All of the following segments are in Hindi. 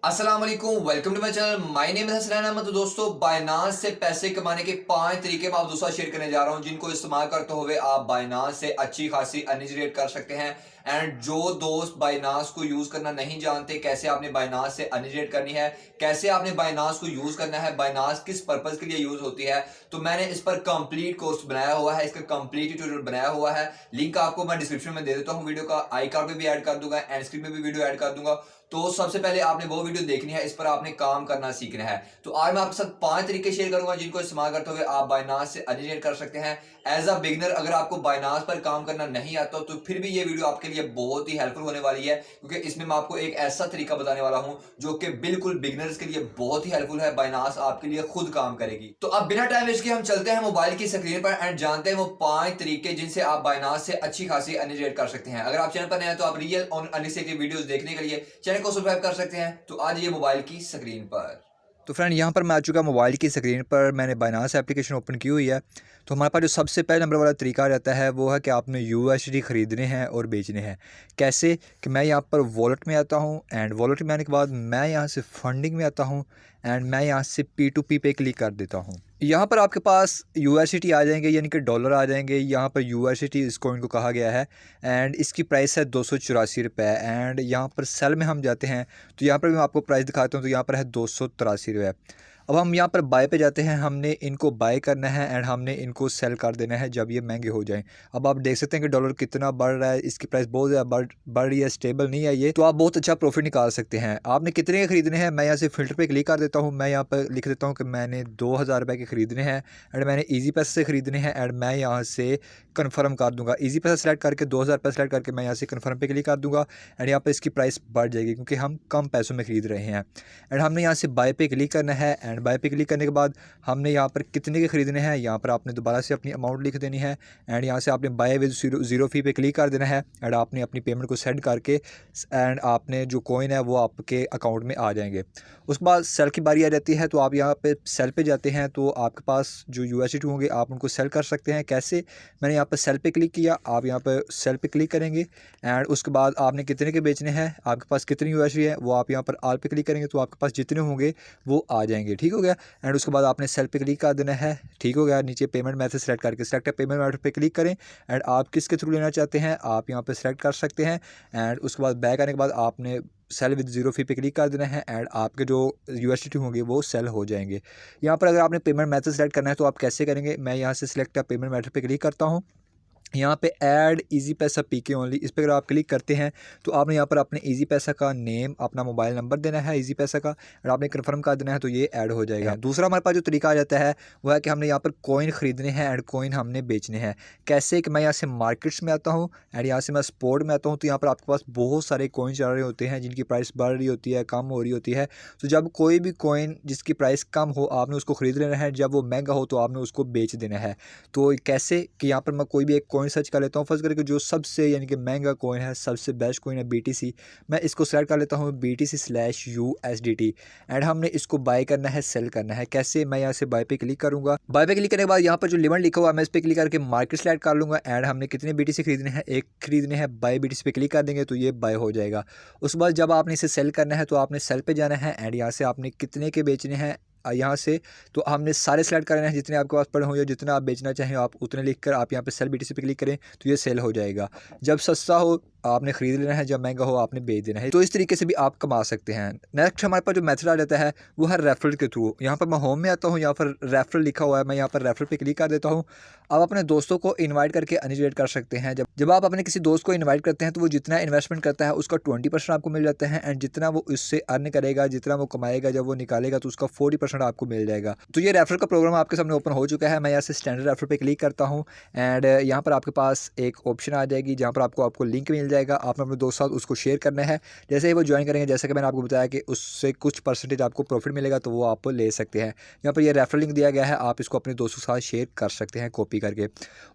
अस्सलाम वालेकुम, welcome to my channel. My name is Hasnain Ahmad. तो दोस्तों, बायनांस से पैसे कमाने के 5 तरीके मैं आप दोस्तों शेयर करने जा रहा हूं, जिनको इस्तेमाल करते हुए आप बायनांस से अच्छी खासी अर्निंग जनरेट कर सकते हैं। एंड जो दोस्त बायनांस को यूज करना नहीं जानते, कैसे आपने बायनांस से अर्निंग जनरेट करनी है, कैसे आपने बायनांस को यूज करना है, बायनांस किस पर्पज के लिए यूज होती है, तो मैंने इस पर कंप्लीट कोर्स बनाया हुआ है, इसका कंप्लीट ट्यूटोरियल बनाया हुआ है। लिंक आपको मैं डिस्क्रिप्शन में दे देता हूं, वीडियो का आई कार्ड पे भी ऐड कर दूंगा, एंड स्क्रीन पे भी वीडियो ऐड कर दूंगा। तो सबसे पहले आपने वो वीडियो देखनी है, इस पर आपने काम करना सीखना है। तो आज मैं आपके साथ 5 तरीके शेयर करूंगा, जिनको इस्तेमाल करते हुए आप बायनांस से अर्निंग जनरेट कर सकते हैं। एज अ बिगनर अगर आपको बायनांस पर काम करना नहीं आता तो फिर भी ये वीडियो आपके लिए बहुत ही हेल्पफुल होने वाली है, क्योंकि इसमें मैं आपको एक ऐसा तरीका बताने वाला हूं जो कि बिल्कुल बिगनर्स के लिए बहुत ही हेल्पफुल है। बायनांस आपके लिए खुद काम करेगी। तो अब बिना टाइम वेस्ट किए हम चलते हैं मोबाइल की स्क्रीन पर एंड जानते हैं वो 5 तरीके जिनसे आप बायनांस से अच्छी खासी अर्निंग जनरेट कर सकते हैं। अगर आप चैनल पर नए हैं तो आप रियल और अर्निंग वीडियोस देखने के लिए चैनल को सब्सक्राइब कर सकते हैं। तो आज ये मोबाइल की स्क्रीन पर। तो फ्रेंड यहाँ पर मैं आ चुका मोबाइल की स्क्रीन पर। मैंने बायनांस एप्लीकेशन ओपन की हुई है। तो हमारे पास जो सबसे पहले नंबर वाला तरीका रहता है वो है कि आपने यूएसडी ख़रीदने हैं और बेचने हैं। कैसे कि मैं यहाँ पर वॉलेट में आता हूँ, एंड वॉलेट में आने के बाद मैं यहाँ से फंडिंग में आता हूँ, एंड मैं यहाँ से P2P पे क्लिक कर देता हूँ। यहाँ पर आपके पास यूएसडी आ जाएंगे, यानी कि डॉलर आ जाएंगे। यहाँ पर यूएसडी इस कॉइन को कहा गया है, एंड इसकी प्राइस है 284 रुपये। एंड यहाँ पर सेल में हम जाते हैं तो यहाँ पर भी मैं आपको प्राइस दिखाता हूँ। तो यहाँ पर है 283 रुपये। अब हम यहाँ पर बाय पे जाते हैं, हमने इनको बाय करना है एंड हमने इनको सेल कर देना है जब ये महंगे हो जाएं। अब आप देख सकते हैं कि डॉलर कितना बढ़ रहा है, इसकी प्राइस बहुत ज़्यादा बढ़ रही है, स्टेबल नहीं है ये। तो आप बहुत अच्छा प्रॉफिट निकाल सकते हैं। आपने कितने के खरीदने हैं, मैं यहाँ से फिल्टर पे क्लिक कर देता हूँ। मैं यहाँ पर लिख देता हूँ कि मैंने 2000 रुपये के ख़रीदने हैं, एंड मैंने ईजी पैसे से ख़रीदने हैं, एंड मैं यहाँ से कन्फर्म कर दूँगा। ईजी पैसा सेलेक्ट करके 2000 रुपये सेलेक्ट करके मैं यहाँ से कन्फर्म पे क्लिक कर दूँगा, एंड यहाँ पर इसकी प्राइस बढ़ जाएगी क्योंकि हम कम पैसों में ख़रीद रहे हैं। एंड हमने यहाँ से बाय पे क्लिक करना है, एंड बाय पे क्लिक करने के बाद हमने यहाँ पर कितने के ख़रीदने हैं, यहाँ पर आपने दोबारा से अपनी अमाउंट लिख देनी है, एंड यहाँ से आपने बाय विद ज़ीरो फी पे क्लिक कर देना है, एंड आपने अपनी पेमेंट को सेंड करके एंड आपने जो कॉइन है वो आपके अकाउंट में आ जाएंगे। उसके बाद सेल की बारी आ जाती है। तो आप यहाँ पे सेल पे जाते हैं तो आपके पास जो यूएसडी होंगे आप उनको सेल कर सकते हैं। कैसे, मैंने यहाँ पर सेल पे क्लिक किया, आप यहाँ पर सेल पे क्लिक करेंगे, एंड उसके बाद आपने कितने के बेचने हैं, आपके पास कितनी यूएसडी है वो आप यहाँ पर आल पे क्लिक करेंगे तो आपके पास जितने होंगे वो आ जाएंगे। ठीक हो गया। एंड उसके बाद आपने सेल पे क्लिक कर देना है। ठीक हो गया। नीचे पेमेंट मेथड सेलेक्ट करके सेलेक्ट पेमेंट मेथड पे क्लिक करें, एंड आप किसके थ्रू लेना चाहते हैं आप यहाँ पे सेलेक्ट कर सकते हैं। एंड उसके बाद बैक आने के बाद आपने सेल विद ज़ीरो फी पे क्लिक कर देना है, एंड आपके जो यूएसडी होंगे वो सेल हो जाएंगे। यहाँ पर अगर आपने पेमेंट मेथड सेलेक्ट करना है तो आप कैसे करेंगे, मैं यहाँ से सिलेक्ट पेमेंट मेथड पे क्लिक करता हूँ। यहाँ पे ऐड इजी पैसा पीके ओनली, इस पर अगर आप क्लिक करते हैं तो आपने यहाँ पर अपने इजी पैसा का नेम, अपना मोबाइल नंबर देना है इजी पैसा का, और आपने कंफर्म कर देना है तो ये ऐड हो जाएगा। दूसरा हमारे पास जो तरीका आ जाता है वो है कि हमने यहाँ पर कॉइन ख़रीदने हैं एंड कॉइन हमने बेचने हैं। कैसे कि मैं यहाँ से मार्केट्स में आता हूँ एंड यहाँ से मैं स्पोर्ट में आता हूँ। तो यहाँ पर आपके पास बहुत सारे कॉइन चल रहे होते हैं जिनकी प्राइस बढ़ रही होती है, कम हो रही होती है। तो जब कोई भी कॉइन जिसकी प्राइस कम हो आपने उसको ख़रीद लेना है, जब वो महंगा हो तो आपने उसको बेच देना है। तो कैसे कि यहाँ पर मैं कोई भी एक कॉइन सर्च कर लेता हूँ, फर्स्ट करके जो सबसे यानी कि महंगा कॉइन है, सबसे बेस्ट कॉइन है BTC। मैं इसको सेलेक्ट कर लेता हूँ BTC/USDT, एंड हमने इसको बाय करना है, सेल करना है। कैसे, मैं यहाँ से बाय पे क्लिक करूँगा। बाय पे क्लिक करने के बाद यहाँ पर जो लिमिट लिखा हुआ है मैं इस पर क्लिक करके मार्केट सेलेक्ट कर लूँगा, एंड हमने कितने BTC खरीदने हैं, एक खरीदने हैं। बाय BTC पे क्लिक कर देंगे तो ये बाय हो जाएगा। उसके बाद जब आपने इसे सेल करना है तो आपने सेल पे जाना है, एंड यहाँ से आपने कितने के बेचने हैं यहाँ से तो हमने सारे सेलेक्ट करने हैं जितने आपके पास पड़े हो, या जितना आप बेचना चाहें आप उतने लिखकर आप यहाँ पे सेल BTC पे क्लिक करें तो ये सेल हो जाएगा। जब सस्ता हो आपने ख़रीद लेना है, जब महंगा हो आपने बेच देना है। तो इस तरीके से भी आप कमा सकते हैं। नेक्स्ट हमारे पास जो मेथड आ जाता है वो है रेफरल के थ्रू। यहाँ पर मैं होम में आता हूँ, यहाँ पर रेफरल लिखा हुआ है, मैं यहाँ पर रेफरल पे क्लिक कर देता हूँ। आप अपने दोस्तों को इन्वाइट करके अर्निंग जनरेट कर सकते हैं। जब आप अपने किसी दोस्त को इन्वाइट करते हैं तो वो जितना इन्वेस्टमेंट करता है उसका 20% आपको मिल जाता है, एंड जितना वो इससे अर्न करेगा, जितना वो कमाएगा, जब वो निकालेगा तो उसका 40% आपको मिल जाएगा। तो ये रेफरल का प्रोग्राम आपके सामने ओपन हो चुका है। मैं यहाँ से स्टैंडर्ड रेफरल पे क्लिक करता हूँ, एंड यहाँ पर आपके पास एक ऑप्शन आ जाएगी जहाँ पर आपको लिंक मिल जाएगा। आपने अपने दोस्त साथ उसको शेयर करना है। जैसे ही वो ज्वाइन करेंगे, जैसे कि मैंने आपको बताया कि उससे कुछ परसेंटेज आपको प्रॉफिट मिलेगा तो वो आप ले सकते हैं। यहाँ पर ये रेफरल लिंक दिया गया है, आप इसको अपने दोस्तों के साथ शेयर कर सकते हैं कॉपी करके।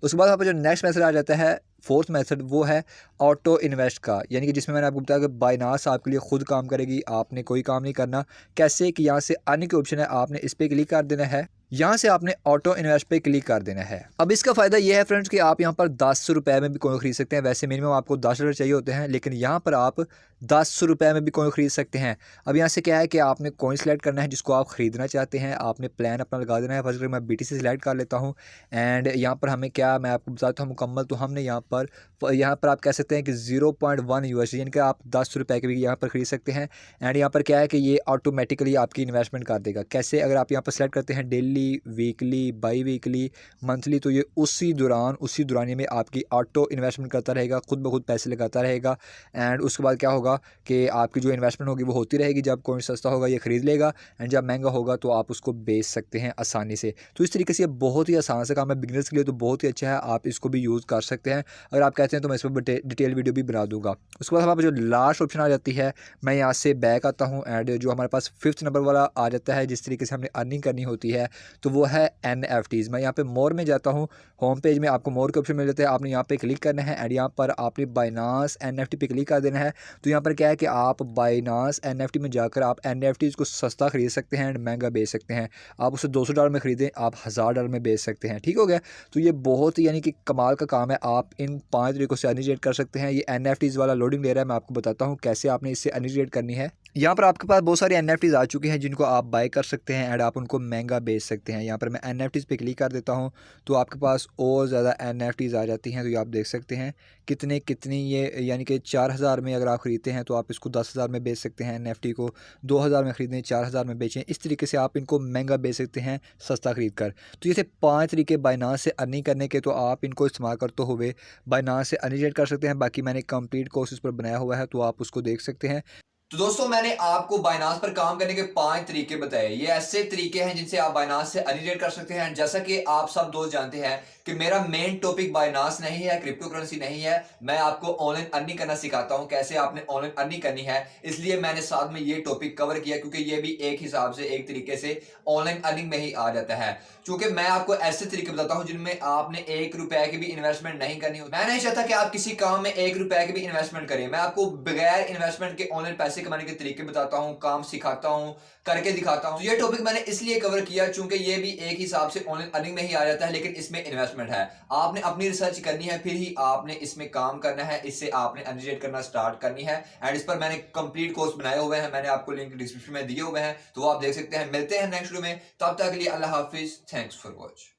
उसके बाद यहाँ पर जो नेक्स्ट मैसेज आ जाता है, फोर्थ मेथड, वो है ऑटो इन्वेस्ट का, यानी कि जिसमें मैंने आपको बताया कि बायनांस आपके लिए खुद काम करेगी, आपने कोई काम नहीं करना। कैसे कि यहाँ से अर्निंग के ऑप्शन है, आपने इस पर क्लिक कर देना है। यहाँ से आपने ऑटो इन्वेस्ट पे क्लिक कर देना है। अब इसका फ़ायदा ये है फ्रेंड्स कि आप यहाँ पर 10 रुपए में भी कॉइन खरीद सकते हैं। वैसे मिनिमम आपको $10 चाहिए होते हैं, लेकिन यहाँ पर आप 10 रुपए में भी कॉइन खरीद सकते हैं। अब यहाँ से क्या है कि आपने कॉइन सेलेक्ट करना है जिसको आप ख़रीदना चाहते हैं, आपने प्लान अपना लगा देना है। फर्स्ट मैं BTC सेलेक्ट कर लेता हूँ एंड यहाँ पर हमें क्या, मैं आपको बताता हूँ मुकम्मल। तो हमने यहाँ पर आप कह सकते हैं कि 0.1 USD यानी कि आप 10 रुपए के भी यहाँ पर ख़रीद सकते हैं। एंड यहाँ पर क्या है कि ये ऑटोमेटिकली आपकी इन्वेस्टमेंट कर देगा। कैसे? अगर आप यहाँ पर सेलेक्ट करते हैं daily, weekly, by weekly, monthly, तो ये उसी दौरान में आपकी ऑटो इन्वेस्टमेंट करता रहेगा, खुद ब खुद पैसे लगाता रहेगा। एंड उसके बाद क्या होगा कि आपकी जो इन्वेस्टमेंट होगी वो होती रहेगी। जब कॉइन सस्ता होगा ये ख़रीद लेगा एंड जब महंगा होगा तो आप उसको बेच सकते हैं आसानी से। तो इस तरीके से ये बहुत ही आसान सा काम है, बिगिनर्स के लिए तो बहुत ही अच्छा है, आप इसको भी यूज़ कर सकते हैं। अगर आप कहते हैं तो मैं इस पर डिटेल वीडियो भी बना दूंगा। उसके बाद हमारे जो लास्ट ऑप्शन आ जाती है, मैं यहाँ से बैक आता हूँ एंड जो हमारे पास 5th नंबर वाला आ जाता है जिस तरीके से हमने अर्निंग करनी होती है, तो वो है NFTs। मैं यहाँ पे मोर में जाता हूँ, होम पेज में आपको मोर के ऑप्शन मिल जाता है, आपने यहाँ पे क्लिक करना है एंड यहाँ पर आपने बाइनांस NFT पे क्लिक कर देना है। तो यहाँ पर क्या है कि आप बाइनांस NFT में जाकर आप NFTs को सस्ता खरीद सकते हैं एंड महंगा बेच सकते हैं। आप उसे $200 में ख़रीदें, आप $1000 में बेच सकते हैं। ठीक हो गया? तो ये बहुत ही यानी कि कमाल का काम है। आप इन 5 तरीकों से अर्निंग जनरेट कर सकते हैं। ये NFTs वाला लोडिंग ले रहा है, मैं आपको बताता हूँ कैसे आपने इससे अर्निंग जनरेट करनी है। यहाँ पर आपके पास बहुत सारे NFTs आ चुके हैं जिनको आप बाय कर सकते हैं एंड आप उनको महंगा बेच सकते हैं। यहाँ पर मैं NFTs पे क्लिक कर देता हूँ तो आपके पास और ज़्यादा NFTs आ जाती हैं। तो ये आप देख सकते हैं कितनी ये, यानी कि 4000 में अगर आप ख़रीदते हैं तो आप इसको 10,000 में बेच सकते हैं। NFT को 2000 में ख़रीदें, 4000 में बेचें। इस तरीके से आप इनको महंगा बेच सकते हैं सस्ता ख़रीद कर। तो ये थे 5 तरीके बाइनांस से अर्निंग करने के, तो आप इनको इस्तेमाल करते हुए बाइनांस से अर्निंग जनरेट कर सकते हैं। बाकी मैंने कंप्लीट कोर्स इस पर बनाया हुआ है, तो आप उसको देख सकते हैं। तो दोस्तों मैंने आपको बाइनांस पर काम करने के 5 तरीके बताए। ये ऐसे तरीके हैं जिनसे आप बाइनांस से अर्निंग जनरेट कर सकते हैं। जैसा कि आप सब दोस्त जानते हैं कि मेरा मेन टॉपिक बाइनांस नहीं है, क्रिप्टो करेंसी नहीं है। मैं आपको ऑनलाइन अर्निंग करना सिखाता हूं, कैसे आपने ऑनलाइन अर्निंग करनी है। इसलिए मैंने साथ में ये टॉपिक कवर किया क्योंकि ये भी एक हिसाब से एक तरीके से ऑनलाइन अर्निंग में ही आ जाता है। क्योंकि मैं आपको ऐसे तरीके बताता हूं जिनमें आपने 1 रुपए की भी इन्वेस्टमेंट नहीं करनी होती। मैं नहीं चाहता कि आप किसी काम में 1 रुपए की भी इन्वेस्टमेंट करें। मैं आपको बगैर इन्वेस्टमेंट के ऑनलाइन पैसे कमाने के तरीके बताता हूं, काम सिखाता हूं, करके दिखाता हूं। तो ये टॉपिक मैंने इसलिए कवर किया क्योंकि ये भी एक हिसाब से ऑनलाइन अर्निंग में ही आ जाता है, लेकिन इसमें इन्वेस्टमेंट है। आपने अपनी रिसर्च करनी है, फिर ही आपने इसमें काम करना है, इससे आपने अर्निंग जनरेट करना स्टार्ट करनी है। एंड इस पर मैंने कंप्लीट कोर्स बनाए हुए हैं, मैंने आपको लिंक डिस्क्रिप्शन में दिए हुए हैं, तो वो आप देख सकते हैं। मिलते हैं नेक्स्ट वीडियो में, तब तक के लिए अल्लाह हाफिज, थैंक्स फॉर वॉच।